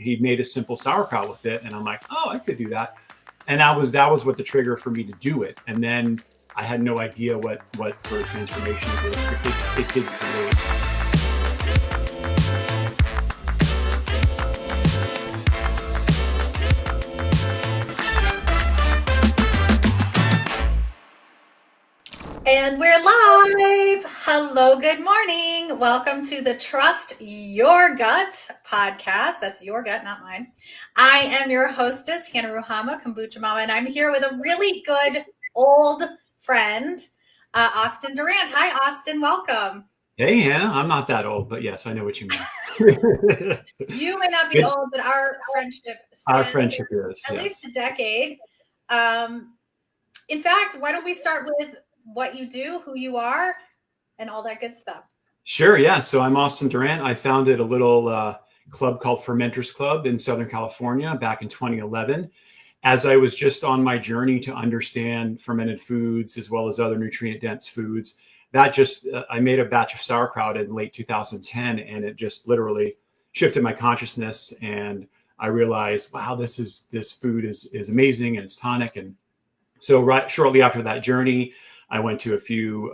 he made a simple sauerkraut with it, and I'm like, oh, I could do that. And that was what the trigger for me to do it. And then I had no idea what sort of transformation it did create. And we're live. Hello, good morning. Welcome to the Trust Your Gut podcast. That's your gut, not mine. I am your hostess, Hannah Ruhama, Kombucha Mama, and I'm here with a really good old friend, Austin Durant. Hi, Austin. Welcome. Hey, Hannah. I'm not that old, but yes, I know what you mean. You may not be old, but our friendship is at least a decade. In fact, why don't we start with what you do, who you are, and all that good stuff. Sure, yeah. So I'm Austin Durant. I founded a little club called Fermenters Club in Southern California back in 2011. As I was just on my journey to understand fermented foods as well as other nutrient-dense foods, I made a batch of sauerkraut in late 2010, and it just literally shifted my consciousness. And I realized, wow, this food is amazing and it's tonic. And so shortly after that journey, I went to a few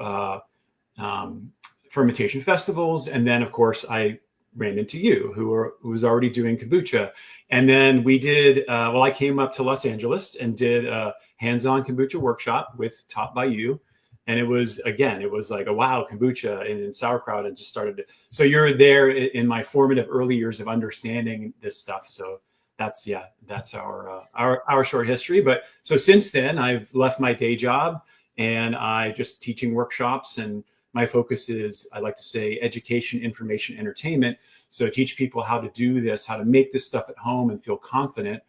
fermentation festivals. And then, of course, I ran into you, who was already doing kombucha. And then we did, I came up to Los Angeles and did a hands-on kombucha workshop taught by you. And it was like a wow, kombucha and sauerkraut, and just started to. So you're there in my formative early years of understanding this stuff. So that's our short history. But so since then, I've left my day job and I just teaching workshops, and my focus is, I like to say, education, information, entertainment. So teach people how to do this, how to make this stuff at home and feel confident,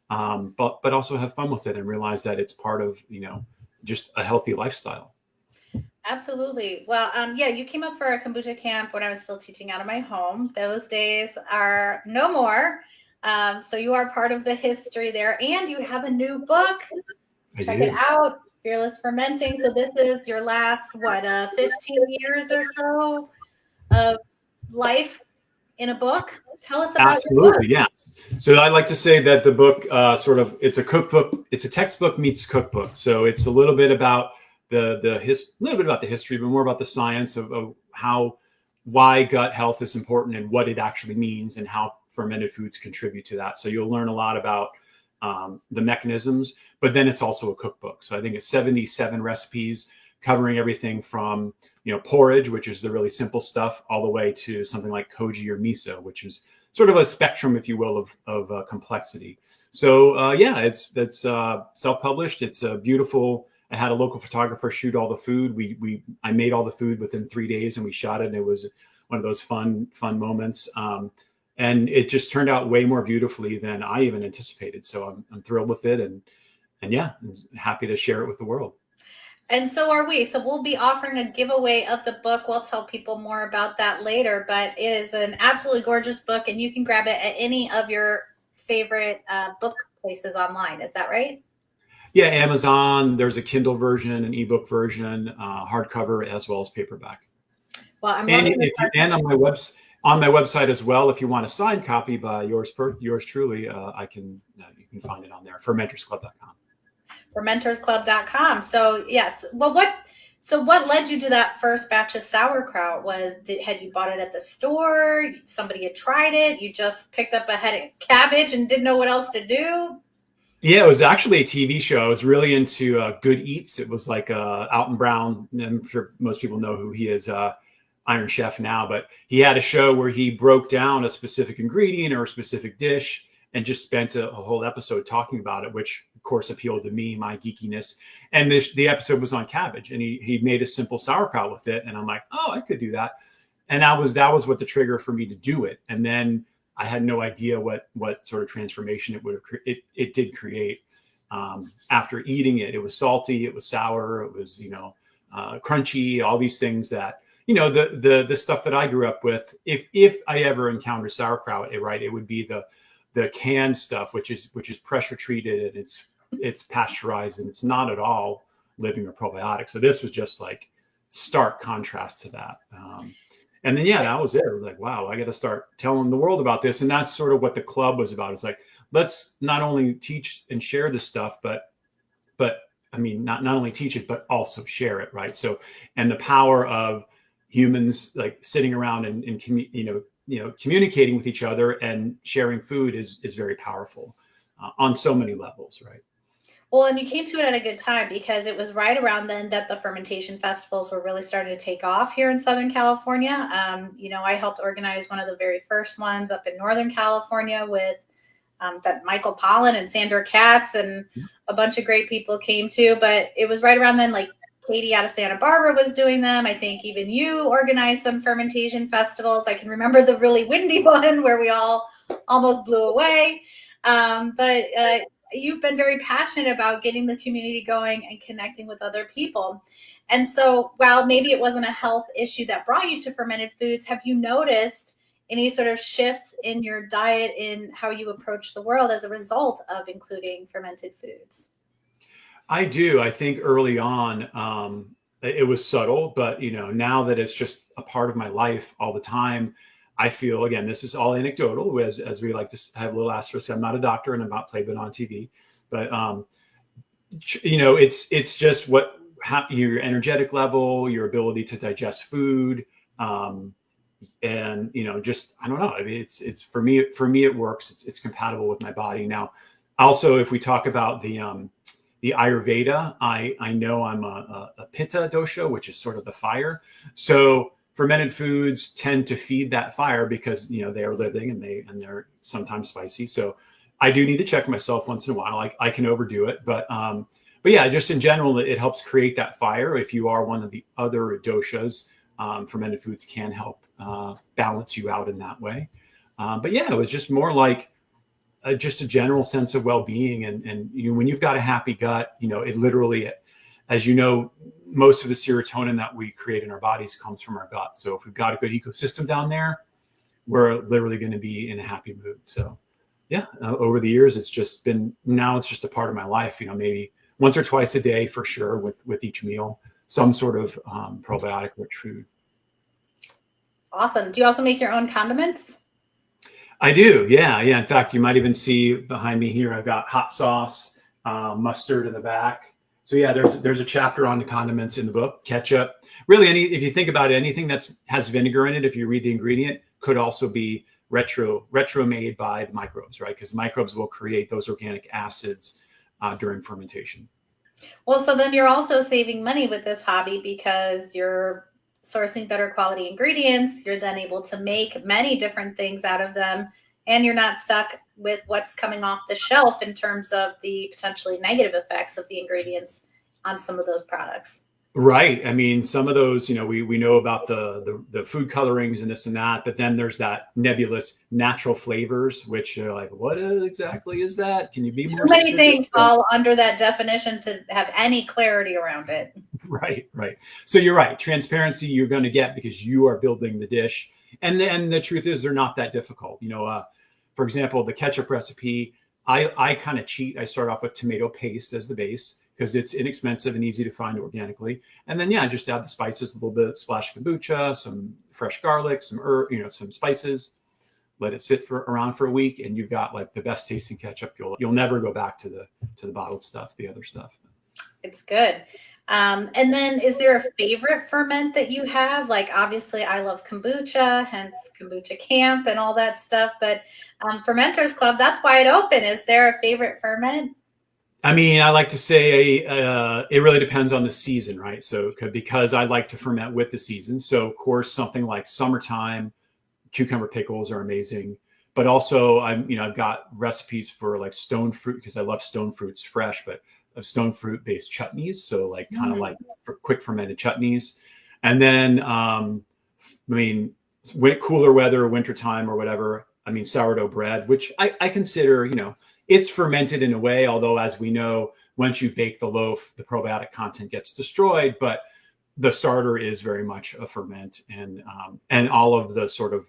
but also have fun with it and realize that it's part of, just a healthy lifestyle. Absolutely. Well, you came up for a kombucha camp when I was still teaching out of my home. Those days are no more. So you are part of the history there, and you have a new book. Check it out, Fearless Fermenting. So this is your last, 15 years or so of life in a book. Tell us about your book. Absolutely, yeah. So I like to say that the book it's a cookbook. It's a textbook meets cookbook. So it's a little bit about the history, but more about the science of why gut health is important and what it actually means and how fermented foods contribute to that. So you'll learn a lot about the mechanisms, but then it's also a cookbook. So I think it's 77 recipes covering everything from, porridge, which is the really simple stuff, all the way to something like koji or miso, which is sort of a spectrum, if you will, of complexity. So it's self-published. It's a beautiful. I had a local photographer shoot all the food. I made all the food within 3 days, and we shot it. And it was one of those fun moments. And it just turned out way more beautifully than I even anticipated. So I'm thrilled with it, and I'm happy to share it with the world. And so are we. So we'll be offering a giveaway of the book. We'll tell people more about that later, but it is an absolutely gorgeous book, and you can grab it at any of your favorite book places online. Is that right? Yeah, Amazon. There's a Kindle version, an ebook version, hardcover, as well as paperback. Well, and on my website as well, if you want a signed copy by yours truly, you can find it on there. Fermentersclub.com. Fermentersclub.com. So yes. Well, what led you to that first batch of sauerkraut? Had you bought it at the store? Somebody had tried it? You just picked up a head of cabbage and didn't know what else to do? Yeah, it was actually a TV show. I was really into Good Eats. It was like Alton Brown. I'm sure most people know who he is, Iron Chef now, but he had a show where he broke down a specific ingredient or a specific dish and just spent a whole episode talking about it, which of course appealed to me, my geekiness. And the episode was on cabbage, and he made a simple sauerkraut with it. And I'm like, oh, I could do that. And that was what the trigger for me to do it. And then I had no idea what sort of transformation it did create. After eating it, it was salty, it was sour, it was, crunchy, all these things that, the stuff that I grew up with. If I ever encounter sauerkraut, it would be the canned stuff, which is pressure treated, and it's pasteurized, and it's not at all living or probiotic. So this was just like stark contrast to that. And then, yeah, that was it. I was like, wow, I got to start telling the world about this. And that's sort of what the club was about. It's like, let's not only teach and share this stuff, but I mean, not only teach it, but also share it. Right. So, and the power of humans like sitting around and communicating with each other and sharing food is very powerful on so many levels. Right. Well, and you came to it at a good time because it was right around then that the fermentation festivals were really starting to take off here in Southern California. I helped organize one of the very first ones up in Northern California with that Michael Pollan and Sandra Katz and a bunch of great people came to. But it was right around then, like Katie out of Santa Barbara was doing them. I think even you organized some fermentation festivals. I can remember the really windy one where we all almost blew away. But you've been very passionate about getting the community going and connecting with other people. And so while maybe it wasn't a health issue that brought you to fermented foods, have you noticed any sort of shifts in your diet in how you approach the world as a result of including fermented foods? I do. I think early on, it was subtle, but now that it's just a part of my life all the time, I feel, again, this is all anecdotal, as we like to have a little asterisk. I'm not a doctor and I'm not playing on TV, but it's just your energetic level, your ability to digest food, and just I don't know. I mean, it's for me it works. It's compatible with my body. Now, also, if we talk about the Ayurveda, I know I'm a Pitta dosha, which is sort of the fire. So fermented foods tend to feed that fire because they are living and they're sometimes spicy. So I do need to check myself once in a while. I can overdo it, but yeah, just in general, it helps create that fire. If you are one of the other doshas, fermented foods can help balance you out in that way. But yeah, it was just more like just a general sense of well-being, and when you've got a happy gut, it literally, as most of the serotonin that we create in our bodies comes from our gut. So if we've got a good ecosystem down there, we're literally going to be in a happy mood. So yeah, over the years, it's just a part of my life, maybe once or twice a day for sure with each meal, some sort of probiotic rich food. Awesome. Do you also make your own condiments? I do. Yeah. In fact, you might even see behind me here, I've got hot sauce, mustard in the back. So yeah, there's a chapter on the condiments in the book. Ketchup, really, if you think about it, anything that has vinegar in it, if you read the ingredient, could also be retro made by the microbes, right? Because microbes will create those organic acids during fermentation. Well, so then you're also saving money with this hobby because you're sourcing better quality ingredients. You're then able to make many different things out of them, and you're not stuck with what's coming off the shelf in terms of the potentially negative effects of the ingredients on some of those products. Right. I mean, some of those, we know about the food colorings and this and that, but then there's that nebulous natural flavors, which are like, what exactly is that? Can you be more specific? Too many things fall under that definition to have any clarity around it. Right. So you're right. Transparency you're going to get because you are building the dish. And then the truth is they're not that difficult. For example, the ketchup recipe, I kind of cheat. I start off with tomato paste as the base because it's inexpensive and easy to find organically. And then, yeah, just add the spices, a little bit, splash kombucha, some fresh garlic, some herb, some spices, let it sit around for a week. And you've got like the best tasting ketchup. You'll never go back to the bottled stuff, the other stuff. It's good. And then is there a favorite ferment that you have? Like, obviously I love kombucha, hence kombucha camp and all that stuff, but Fermenters Club, that's wide open. Is there a favorite ferment? I mean, I like to say it really depends on the season, right? So because I like to ferment with the season. So of course, something like summertime, cucumber pickles are amazing. But also I've got recipes for like stone fruit because I love stone fruits fresh, but of stone fruit based chutneys. So like kind of like quick fermented chutneys. And then, cooler weather, wintertime or whatever, sourdough bread, which I consider, it's fermented in a way, although as we know, once you bake the loaf, the probiotic content gets destroyed, but the starter is very much a ferment and all of the sort of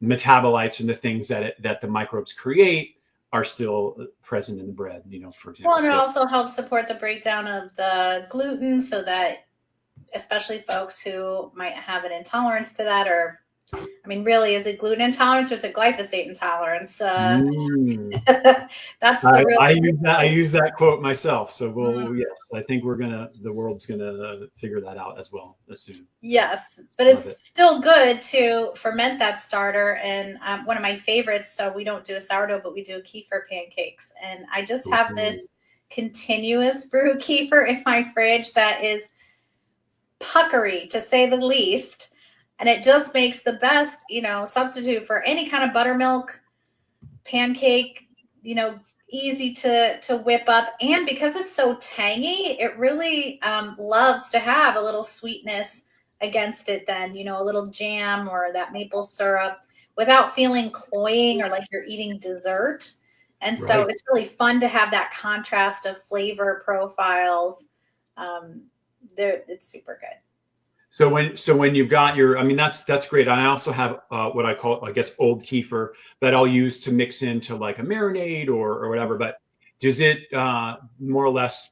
metabolites and the things that the microbes create are still present in the bread, for example. Well, and it also helps support the breakdown of the gluten so that especially folks who might have an intolerance to that or I mean, really, is it gluten intolerance or is it glyphosate intolerance? Mm. That's the real. I use that quote myself. So Mm, yes, I think the world's gonna figure that out as well as soon. yes, but Love it's it. still good to ferment that starter. And one of my favorites, so we don't do a sourdough, but we do kefir pancakes. And I just have this continuous brew kefir in my fridge that is puckery, to say the least. And it just makes the best, substitute for any kind of buttermilk pancake, easy to whip up. And because it's so tangy, it really loves to have a little sweetness against it then, a little jam or that maple syrup without feeling cloying or like you're eating dessert. And so Right. it's really fun to have that contrast of flavor profiles. It's super good. So when you've got your, I mean, that's great. I also have what I call, I guess, old kefir that I'll use to mix into like a marinade or whatever. But does it more or less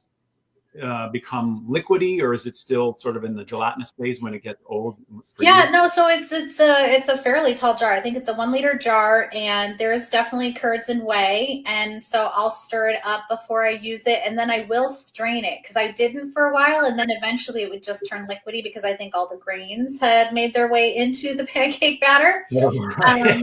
become liquidy, or is it still sort of in the gelatinous phase when it gets old for Yeah, you? no, so it's a fairly tall jar. I think it's a 1 liter jar, and there's definitely curds and whey. And so I'll stir it up before I use it, and then I will strain it because I didn't for a while, and then eventually it would just turn liquidy because I think all the grains had made their way into the pancake batter. Right. Um,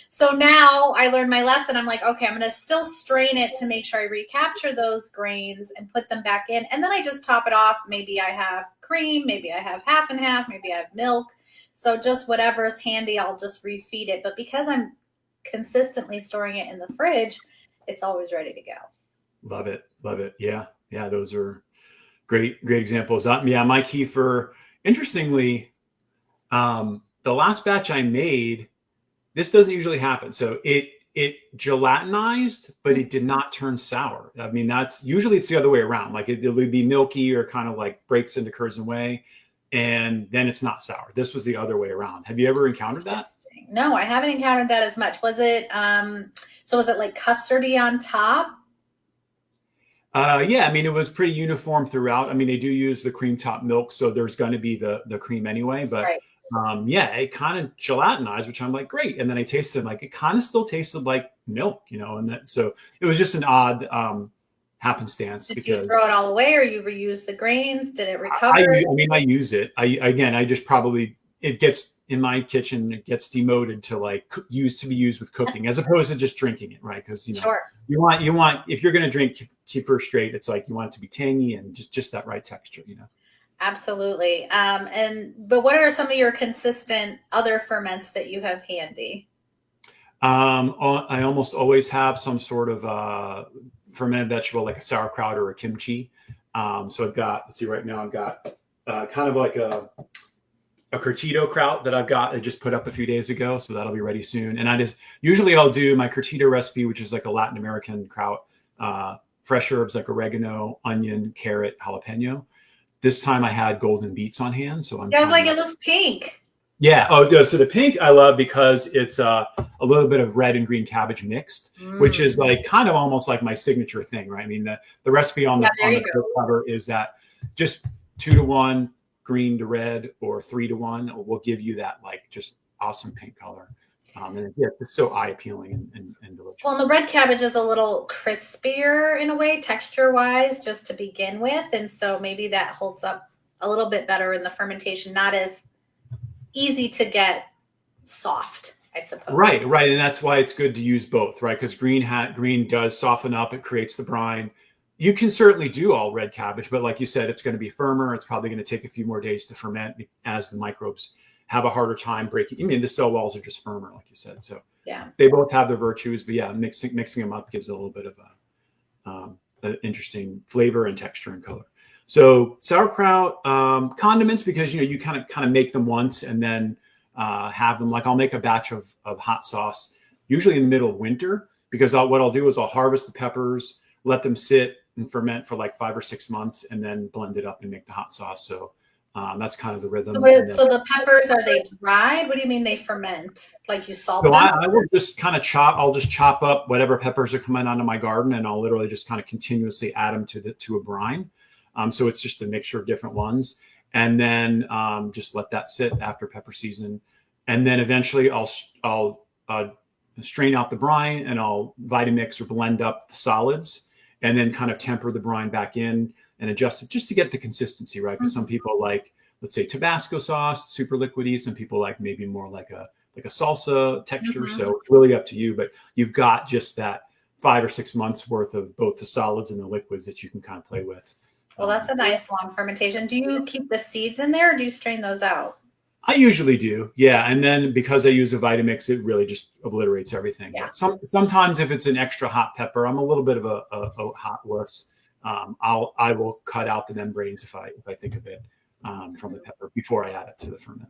so now I learned my lesson. I'm like, okay, I'm going to still strain it to make sure I recapture those grains and put them back in. And then I just top it off. Maybe I have cream, maybe I have half and half, maybe I have milk. So just whatever's handy, I'll just refeed it. But because I'm consistently storing it in the fridge, it's always ready to go. Love it. Love it. Yeah. Yeah. Those are great examples. Yeah. My kefir, interestingly, the last batch I made, this doesn't usually happen. So it gelatinized, but it did not turn sour. I mean, that's usually it's the other way around. Like it would be milky or kind of like breaks into curds and whey, and then it's not sour. This was the other way around. Have you ever encountered that? Interesting. No, I haven't encountered that as much. So was it like custardy on top? Yeah, I mean, it was pretty uniform throughout. I mean, they do use the cream top milk, so there's going to be the cream anyway. But Right. yeah, it kind of gelatinized, which I'm like, great. And then I tasted like it kind of still tasted like milk, and that so it was just an odd happenstance Did you because throw it all away or you reuse the grains? Did it I recover? mean, I use it. I just probably it gets in my kitchen. It gets demoted to like used to be used with cooking as opposed to just drinking it, right? Because Sure. you want if you're going to drink kefir straight, it's like you want it to be tangy and just that right texture. Absolutely. But what are some of your consistent other ferments that you have handy? I almost always have some sort of fermented vegetable like a sauerkraut or a kimchi. So I've got, let's see, right now I've got kind of like a curtido kraut that I just put up a few days ago. So that'll be ready soon. And usually I'll do my curtido recipe, which is like a Latin American kraut, fresh herbs like oregano, onion, carrot, jalapeno. This time I had golden beets on hand. So I was like, it looks pink. yeah. Oh, so the pink I love because it's a little bit of red and green cabbage mixed, which is like kind of almost like my signature thing, right? I mean, the recipe on the cover is that just 2-to-1 green to red or 3-to-1 will give you that like just awesome pink color. And yeah, it's so eye appealing and delicious. Well, and the red cabbage is a little crispier in a way, texture wise, just to begin with. And so maybe that holds up a little bit better in the fermentation, not as easy to get soft, I suppose. Right. And that's why it's good to use both, right? Because green does soften up, it creates the brine. You can certainly do all red cabbage, but like you said, it's going to be firmer. It's probably going to take a few more days to ferment as the microbes have a harder time breaking. I mean, the cell walls are just firmer, like you said. So yeah, they both have their virtues, but yeah, mixing them up gives a little bit of an interesting flavor and texture and color. So sauerkraut, condiments, because you kind of make them once and then have them. Like I'll make a batch of hot sauce, usually in the middle of winter, because what I'll do is I'll harvest the peppers, let them sit and ferment for like 5 or 6 months, and then blend it up and make the hot sauce. So that's kind of the rhythm. So the peppers, are they dried? What do you mean they ferment? Like you salt them? I will just kind of I'll just chop up whatever peppers are coming onto my garden, and I'll literally just kind of continuously add them to a brine. So it's just a mixture of different ones, and then just let that sit after pepper season. and then eventually I'll strain out the brine, and I'll Vitamix or blend up the solids, and then kind of temper the brine back in and adjust it just to get the consistency right. Because some people like, let's say, Tabasco sauce, super liquidy. Some people like maybe more like a salsa texture. So it's really up to you. But you've got just that 5 or 6 months worth of both the solids and the liquids that you can kind of play with. Well, that's a nice long fermentation. Do you keep the seeds in there, or do you strain those out? I usually do, yeah. And then because I use a Vitamix, it really just obliterates everything. Yeah. Sometimes if it's an extra hot pepper, I'm a little bit of a hot wuss. I will cut out the membranes if I think of it from the pepper before I add it to the ferment.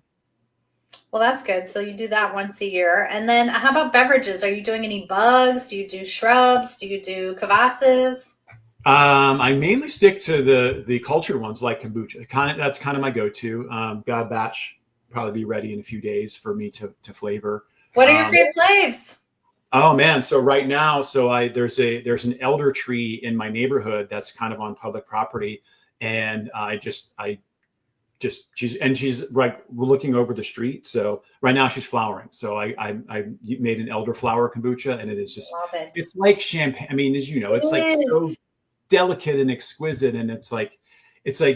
Well, that's good. So you do that once a year. And then how about beverages? Are you doing any bugs? Do you do shrubs? Do you do kvasses? I mainly stick to the cultured ones like kombucha. That's kind of my go-to. Got a batch probably be ready in a few days for me to flavor. What are your favorite flavors? Oh man, so right now, there's an elder tree in my neighborhood that's kind of on public property, and she's like looking over the street. So right now she's flowering. So I made an elderflower kombucha, and it is just, it's like champagne. I mean, as you know, it's like so delicate and exquisite, and it's like,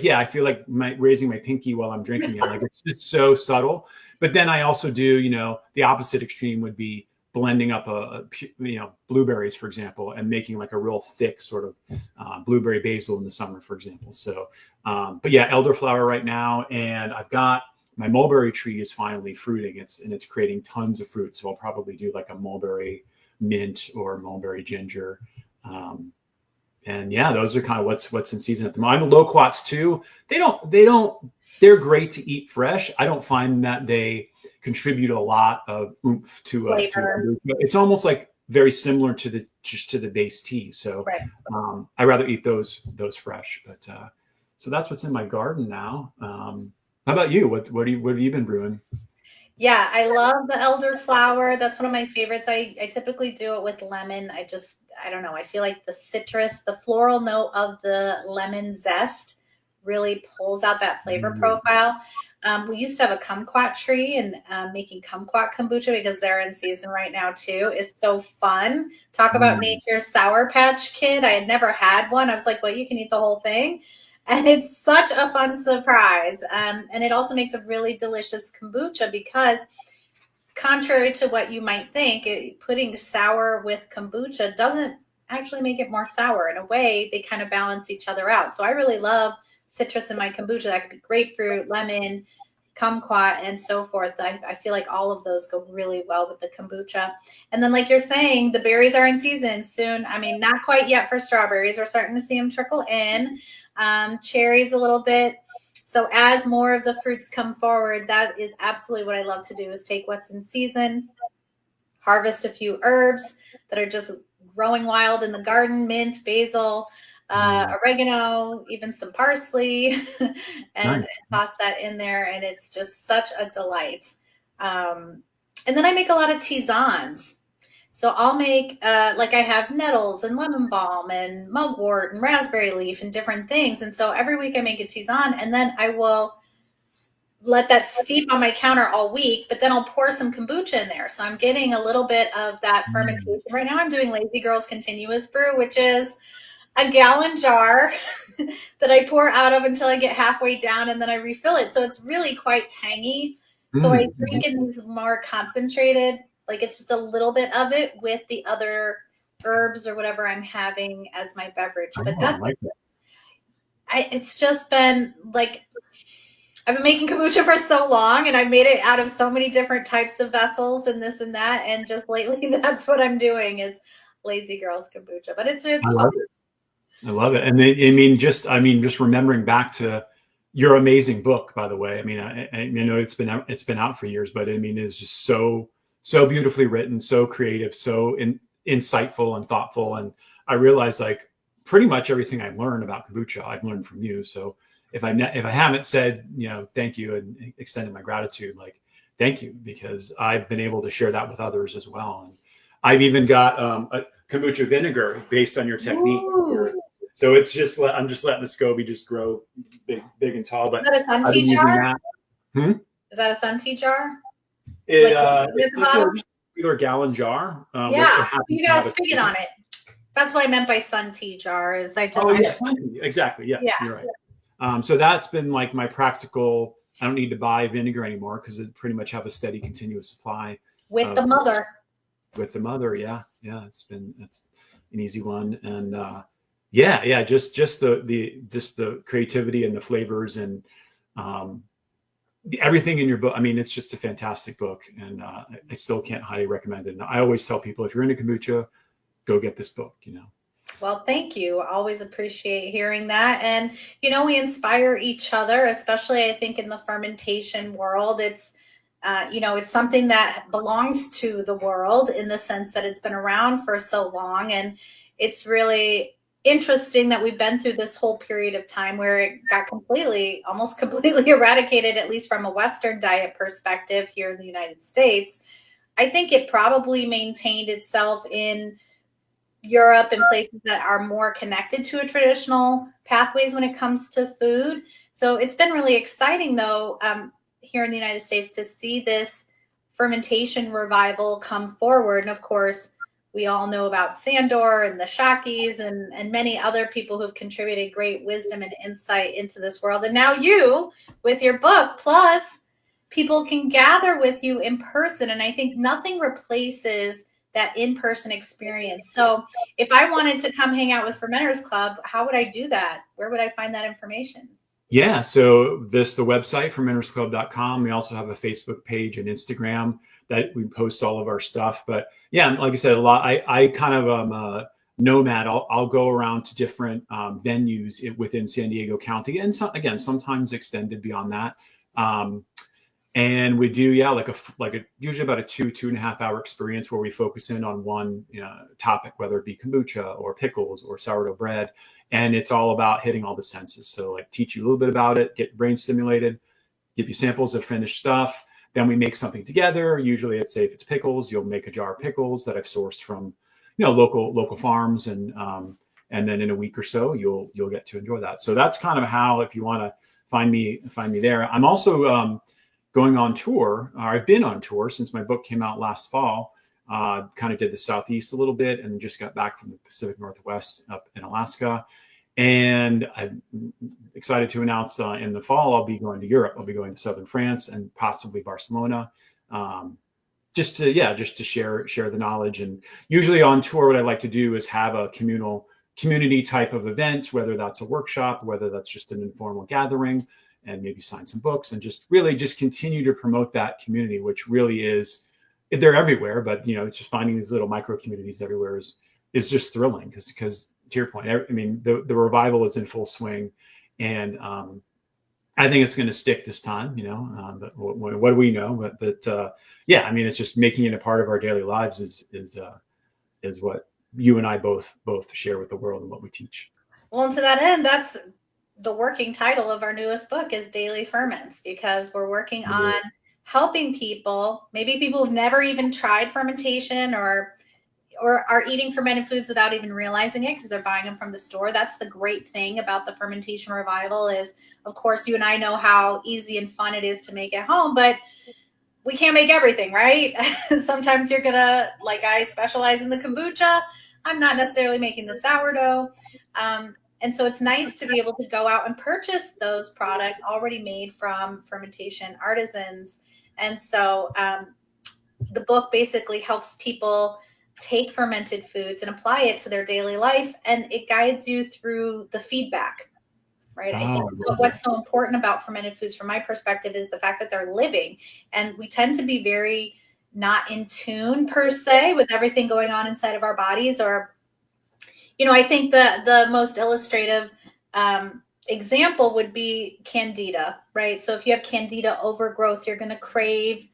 yeah, I feel like raising my pinky while I'm drinking it. Like, it's just so subtle. But then I also do, the opposite extreme would be blending up blueberries, for example, and making like a real thick sort of blueberry basil in the summer, for example. So, but yeah, elderflower right now, and I've got my mulberry tree is finally fruiting. It's creating tons of fruit. So I'll probably do like a mulberry mint or mulberry ginger. And yeah, those are kind of what's in season at the moment. I'm loquats too. They're great to eat fresh. I don't find that they contribute a lot of oomph to it's almost like very similar to the base tea. So I rather eat those fresh. But so that's what's in my garden now. How about you? What have you been brewing? Yeah, I love the elderflower. That's one of my favorites. I typically do it with lemon. I don't know. I feel like the citrus, the floral note of the lemon zest really pulls out that flavor profile. We used to have a kumquat tree, and making kumquat kombucha, because they're in season right now too, is so fun. Talk about nature's Sour Patch Kid. I had never had one. I was like, well, you can eat the whole thing. And it's such a fun surprise. And it also makes a really delicious kombucha, because contrary to what you might think, putting sour with kombucha doesn't actually make it more sour. In a way, they kind of balance each other out. So I really love citrus in my kombucha. That could be grapefruit, lemon, kumquat, and so forth. I feel like all of those go really well with the kombucha. And then, like you're saying, the berries are in season soon. I mean, not quite yet for strawberries. We're starting to see them trickle in. Cherries a little bit. So as more of the fruits come forward, that is absolutely what I love to do, is take what's in season, harvest a few herbs that are just growing wild in the garden, mint, basil, oregano, even some parsley, and toss that in there. And it's just such a delight. And then I make a lot of tisanes. So I'll make, like I have nettles and lemon balm and mugwort and raspberry leaf and different things. And so every week I make a tisane, and then I will let that steep on my counter all week, but then I'll pour some kombucha in there. So I'm getting a little bit of that fermentation. Right now I'm doing Lazy Girl's Continuous Brew, which is a gallon jar that I pour out of until I get halfway down, and then I refill it. So it's really quite tangy. So I drink in these more concentrated, like it's just a little bit of it with the other herbs or whatever I'm having as my beverage. But it's just been like, I've been making kombucha for so long, and I've made it out of so many different types of vessels and this and that. And just lately, that's what I'm doing, is Lazy Girl's kombucha. But it's fun. I love it. And just remembering back to your amazing book, by the way. I mean, I know it's been out for years, but I mean, it's just so beautifully written, so creative, so insightful and thoughtful. And I realized, like, pretty much everything I learned about kombucha, I've learned from you. So if I haven't said, thank you and extended my gratitude, like, thank you, because I've been able to share that with others as well. And I've even got a kombucha vinegar based on your technique. Ooh. So it's just, I'm just letting the SCOBY just grow big and tall. But is that a sun tea jar? Is that a sun tea jar? It, Like with it's the just a bottle? regular gallon jar. Yeah, It happens you to got have to a spigot on it. That's what I meant by sun tea jar. Is Oh I yes, exactly. Yeah, yeah. you're right. So that's been like my practical. I don't need to buy vinegar anymore because it pretty much have a steady, continuous supply With the of mother. with the mother. Yeah, yeah. It's an easy one, and yeah. Just the creativity and the flavors and um, everything in your book. I mean, it's just a fantastic book, and I still can't highly recommend it. And I always tell people if you're into kombucha, go get this book. Well, thank you. Always appreciate hearing that. And, we inspire each other, especially I think in the fermentation world. It's something that belongs to the world in the sense that it's been around for so long. And it's really interesting that we've been through this whole period of time where it got almost completely eradicated, at least from a Western diet perspective here in the United States. I think it probably maintained itself in Europe and places that are more connected to a traditional pathways when it comes to food. So it's been really exciting, though, here in the United States to see this fermentation revival come forward. And of course, we all know about Sandor and the Shakis and many other people who've contributed great wisdom and insight into this world. And now you, with your book, plus people can gather with you in person. And I think nothing replaces that in-person experience. So if I wanted to come hang out with Fermenters Club, how would I do that? Where would I find that information? Yeah, so the website, fermentersclub.com. We also have a Facebook page and Instagram that we post all of our stuff. But yeah, like I said, a lot. I kind of am a nomad. I'll go around to different venues within San Diego County, and again, sometimes extended beyond that. And we do, yeah, like a usually about a 2.5 hour experience where we focus in on one topic, whether it be kombucha or pickles or sourdough bread. And it's all about hitting all the senses. So like teach you a little bit about it, get brain stimulated, give you samples of finished stuff. Then we make something together. Usually if it's pickles, you'll make a jar of pickles that I've sourced from, local farms. And then in a week or so, you'll get to enjoy that. So that's kind of how, if you want to find me there. I'm also, going on tour. I've been on tour since my book came out last fall. Kind of did the Southeast a little bit and just got back from the Pacific Northwest up in Alaska. And I'm excited to announce in the fall, I'll be going to Europe. I'll be going to Southern France and possibly Barcelona. Just to share the knowledge. And usually on tour, what I like to do is have a community type of event, whether that's a workshop, whether that's just an informal gathering, and maybe sign some books and just continue to promote that community, which really is, they're everywhere, but just finding these little micro communities everywhere is just thrilling because to your point, I mean, the revival is in full swing, and I think it's going to stick this time, but what do we know? But yeah, I mean, it's just making it a part of our daily lives is what you and I both share with the world and what we teach. Well, and to that end, that's the working title of our newest book is Daily Ferments, because we're working on helping people, maybe people who've never even tried fermentation or are eating fermented foods without even realizing it because they're buying them from the store. That's the great thing about the fermentation revival is, of course, you and I know how easy and fun it is to make at home, but we can't make everything, right? Sometimes you're gonna, like I specialize in the kombucha. I'm not necessarily making the sourdough. And so it's nice to be able to go out and purchase those products already made from fermentation artisans. And so the book basically helps people take fermented foods and apply it to their daily life. And it guides you through the feedback, right? I think what's so important about fermented foods from my perspective is the fact that they're living. And we tend to be very not in tune per se with everything going on inside of our bodies, or I think the most illustrative example would be candida, right? So if you have candida overgrowth, you're going to crave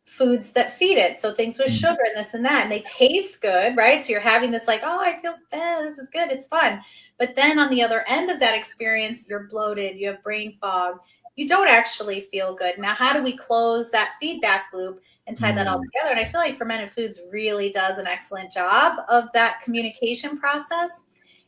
foods that feed it. So things with sugar and this and that, and they taste good, right? So you're having this like, oh, I feel this is good, it's fun. But then on the other end of that experience, you're bloated, you have brain fog, you don't actually feel good. Now, how do we close that feedback loop and tie that all together? And I feel like fermented foods really does an excellent job of that communication process.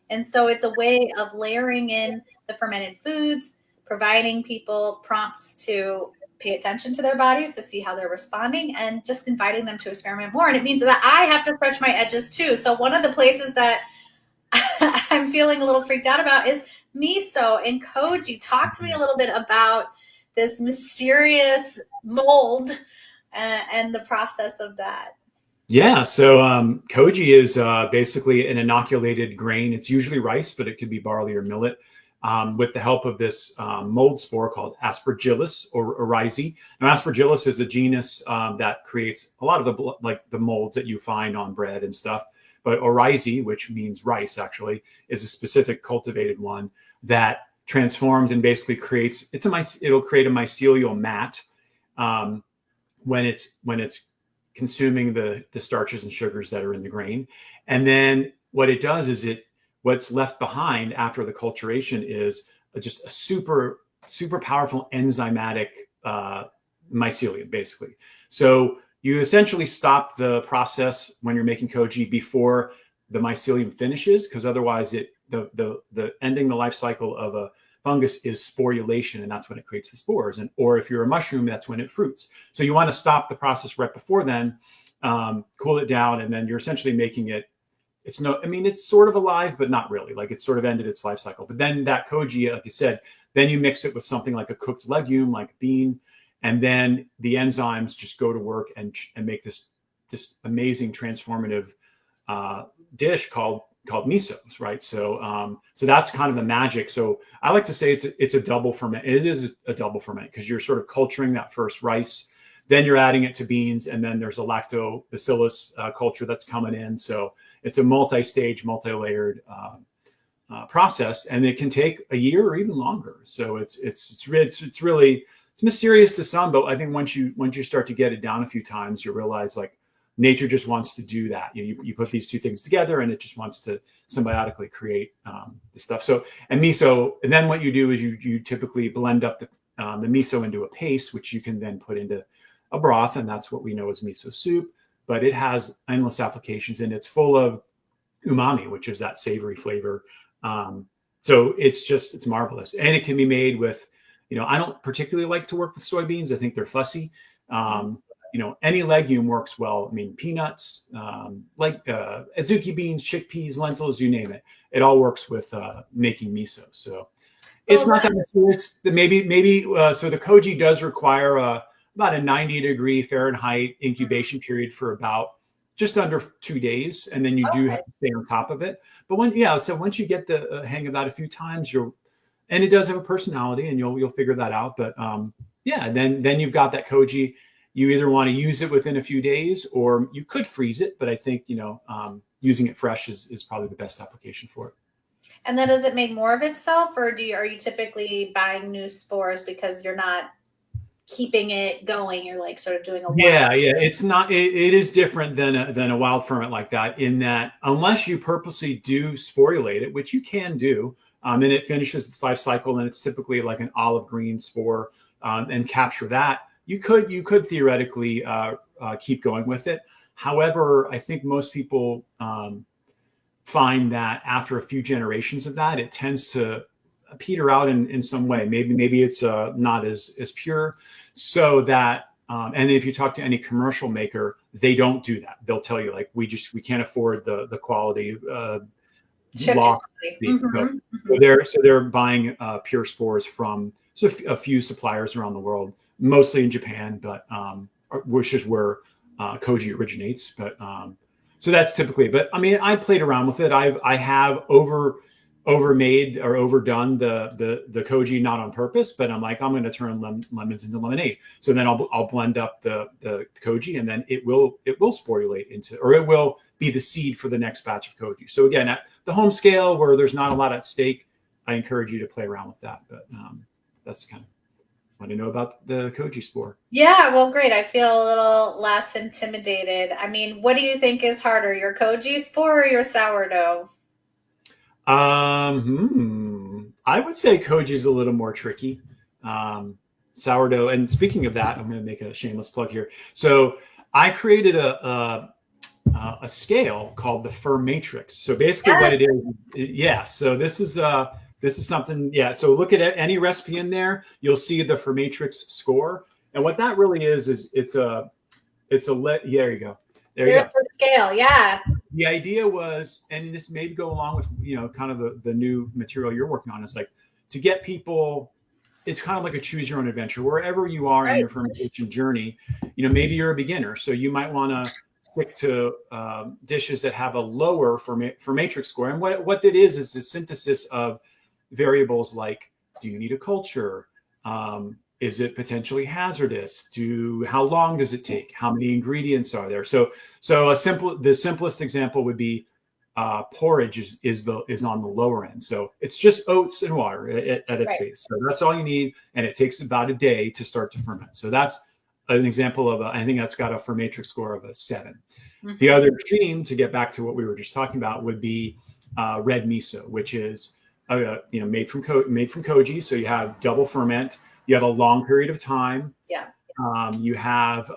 And so it's a way of layering in the fermented foods, providing people prompts to pay attention to their bodies to see how they're responding, and just inviting them to experiment more. And it means that I have to stretch my edges too. So one of the places that I'm feeling a little freaked out about is miso and koji. Talk to me a little bit about this mysterious mold and the process of that. Yeah, so koji is basically an inoculated grain. It's usually rice, but it could be barley or millet, with the help of this mold spore called Aspergillus or oryzae. Now, Aspergillus is a genus that creates a lot of the molds that you find on bread and stuff. But oryzae, which means rice, actually, is a specific cultivated one that transforms and basically creates. It'll create a mycelial mat when it's consuming the starches and sugars that are in the grain. And then what it does is what's left behind after the culturation is just a super powerful enzymatic mycelium, basically. So you essentially stop the process when you're making koji before the mycelium finishes, because otherwise the ending the life cycle of a fungus is sporulation, and that's when it creates the spores. Or if you're a mushroom, that's when it fruits. So you want to stop the process right before then, cool it down, and then you're essentially making it. It's sort of alive, but not really. Like, it's sort of ended its life cycle. But then that koji, like you said, then you mix it with something like a cooked legume, like a bean, and then the enzymes just go to work and make this amazing transformative dish called misos, right? So that's kind of the magic. So I like to say it's a double ferment. It is a double ferment because you're sort of culturing that first rice, then you're adding it to beans, and then there's a lactobacillus culture that's coming in. So it's a multi-stage, multi-layered process, and it can take a year or even longer. So it's really mysterious to some, but I think once you start to get it down a few times, you realize, like, nature just wants to do that. You put these two things together, and it just wants to symbiotically create the stuff. So, and miso, and then what you do is you typically blend up the miso into a paste, which you can then put into a broth, and that's what we know as miso soup. But it has endless applications, and it's full of umami, which is that savory flavor. So it's marvelous, and it can be made with, I don't particularly like to work with soybeans. I think they're fussy. Any legume works well. I mean, peanuts, azuki beans, chickpeas, lentils, you name it. It all works with making miso. So it's not that mysterious. Maybe. So the koji does require about a 90-degree Fahrenheit incubation period for about just under 2 days, and then you do have to stay on top of it. But so once you get the hang of that a few times, and it does have a personality, and you'll figure that out. But then you've got that koji. You either want to use it within a few days, or you could freeze it. But I think using it fresh is probably the best application for it. And then does it make more of itself, or are you typically buying new spores because you're not keeping it going? You're like sort of doing a it's not. It is different than a wild ferment like that, in that unless you purposely do sporulate it, which you can do. And it finishes its life cycle, and it's typically like an olive green spore, and capture that. You could theoretically keep going with it. However, I think most people find that after a few generations of that, it tends to peter out in some way. Maybe it's not as pure. So that, and if you talk to any commercial maker, they don't do that. They'll tell you, like, we can't afford the quality. So they're buying pure spores from a few suppliers around the world, mostly in Japan, but which is where koji originates. But so that's typically. But I mean, I played around with it. I have overmade or overdone the koji, not on purpose, but I'm like, I'm going to turn lemons into lemonade. So then I'll blend up the koji, and then it will sporulate into, or it will be the seed for the next batch of koji. So again, at the home scale where there's not a lot at stake, I encourage you to play around with that. But that's kind of what I know about the koji spore. Yeah, well, great. I feel a little less intimidated. I mean, what do you think is harder, your koji spore or your sourdough? I would say koji is a little more tricky. Sourdough. And speaking of that, I'm going to make a shameless plug here. So I created a scale called the Fermatrix. So basically what it is, so this is something, So look at any recipe in there, you'll see the Fermatrix score. And what that really is there you go. There you There's go. the scale. Yeah. The idea was, and this may go along with, kind of the new material you're working on, is like to get people, it's kind of like a choose your own adventure wherever you are in Right. your fermentation journey. Maybe you're a beginner, so you might want to stick to dishes that have a lower fermatrix score. And what that is the synthesis of variables like, do you need a culture? Is it potentially hazardous? How long does it take? How many ingredients are there? So the simplest example would be porridge is on the lower end. So it's just oats and water at its base. So that's all you need, and it takes about a day to start to ferment. So that's an example of I think that's got a fermatrix score of a 7. Mm-hmm. The other extreme, to get back to what we were just talking about, would be red miso, which is made from koji. So you have double ferment. You have a long period of time. Yeah. You have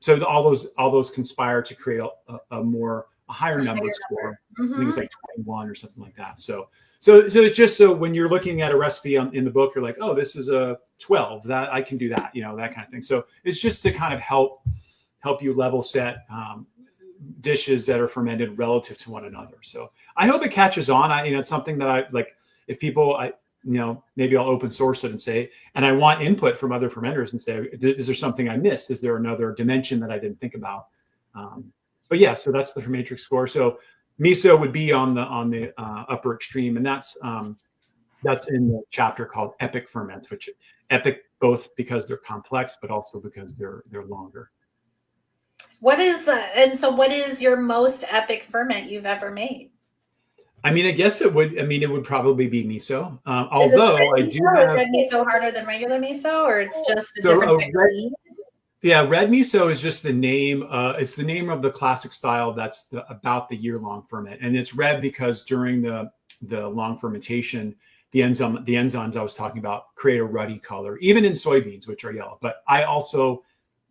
so all those conspire to create a higher number score. Mm-hmm. I think it's like 21 or something like that. So it's just so when you're looking at a recipe in the book, you're like, oh, this is a 12. That I can do that, that kind of thing. So it's just to kind of help you level set dishes that are fermented relative to one another. So I hope it catches on. It's something that I like. If people, maybe I'll open source it and say, and I want input from other fermenters and say, is there something I missed? Is there another dimension that I didn't think about? But yeah, so that's the fermatrix score. So miso would be on the upper extreme, and that's in the chapter called Epic Ferment, which epic both because they're complex, but also because they're longer. What is your most epic ferment you've ever made? I guess it would probably be miso. Although is red miso harder than regular miso, or it's just a different technique? Yeah, red miso is just the name. It's the name of the classic style that's about the year-long ferment, and it's red because during the long fermentation, the enzymes I was talking about create a ruddy color, even in soybeans, which are yellow. But I also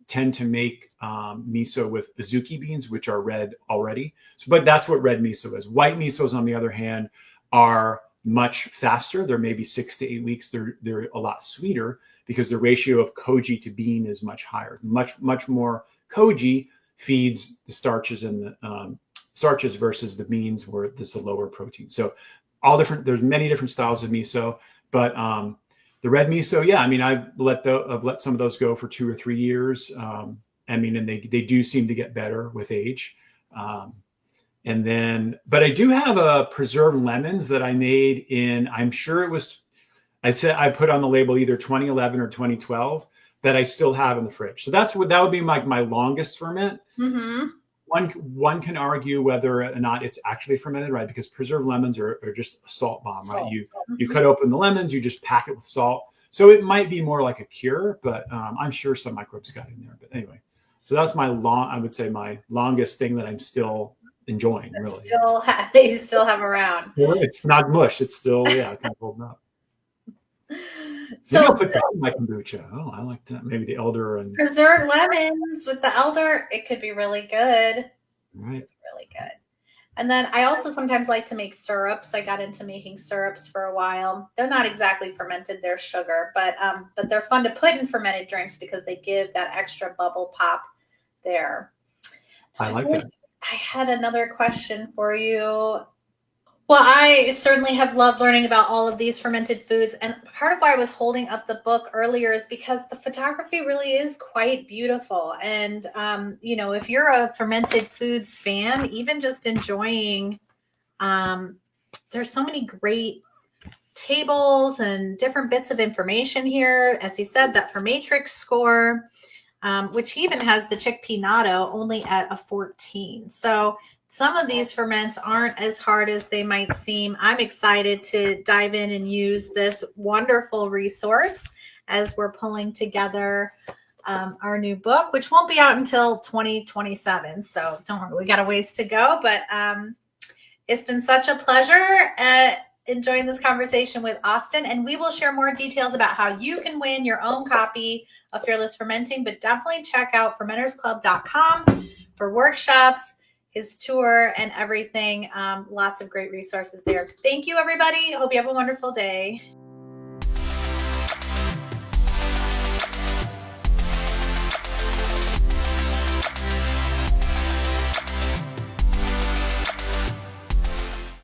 tend to make miso with azuki beans, which are red already. But that's what red miso is. White misos, on the other hand, are much faster. They're maybe 6 to 8 weeks. They're a lot sweeter because the ratio of koji to bean is much higher. Much more koji feeds the starches and the starches versus the beans, where there's a lower protein. So there's many different styles of miso, but the red miso, yeah, I've let some of those go for 2 or 3 years. And they do seem to get better with age. But I do have a preserved lemons that I made I'm sure it was, I put on the label either 2011 or 2012 that I still have in the fridge. So that would be my longest ferment. Mm-hmm. One can argue whether or not it's actually fermented, right? Because preserved lemons are just a salt bomb, right? You cut open the lemons, you just pack it with salt. So it might be more like a cure, but I'm sure some microbes got in there. But anyway, so that's my longest thing that I'm still enjoying, really. You still have around. Well, it's not mush. It's still, kind of holding up. So maybe I'll put that in my kombucha. Oh, I like that. Maybe the elder and preserved lemons with the elder. It could be really good. Right. Really good. And then I also sometimes like to make syrups. I got into making syrups for a while. They're not exactly fermented; they're sugar, but they're fun to put in fermented drinks because they give that extra bubble pop there. I like that. I had another question for you. Well, I certainly have loved learning about all of these fermented foods. And part of why I was holding up the book earlier is because the photography really is quite beautiful. And, if you're a fermented foods fan, even just enjoying, there's so many great tables and different bits of information here. As he said, that fermatrix score, which even has the chickpea natto only at a 14. So some of these ferments aren't as hard as they might seem. I'm excited to dive in and use this wonderful resource as we're pulling together our new book, which won't be out until 2027. So don't worry, we got a ways to go. But it's been such a pleasure enjoying this conversation with Austin. And we will share more details about how you can win your own copy of Fearless Fermenting. But definitely check out fermentersclub.com for workshops, his tour, and everything. Lots of great resources there. Thank you, everybody. Hope you have a wonderful day.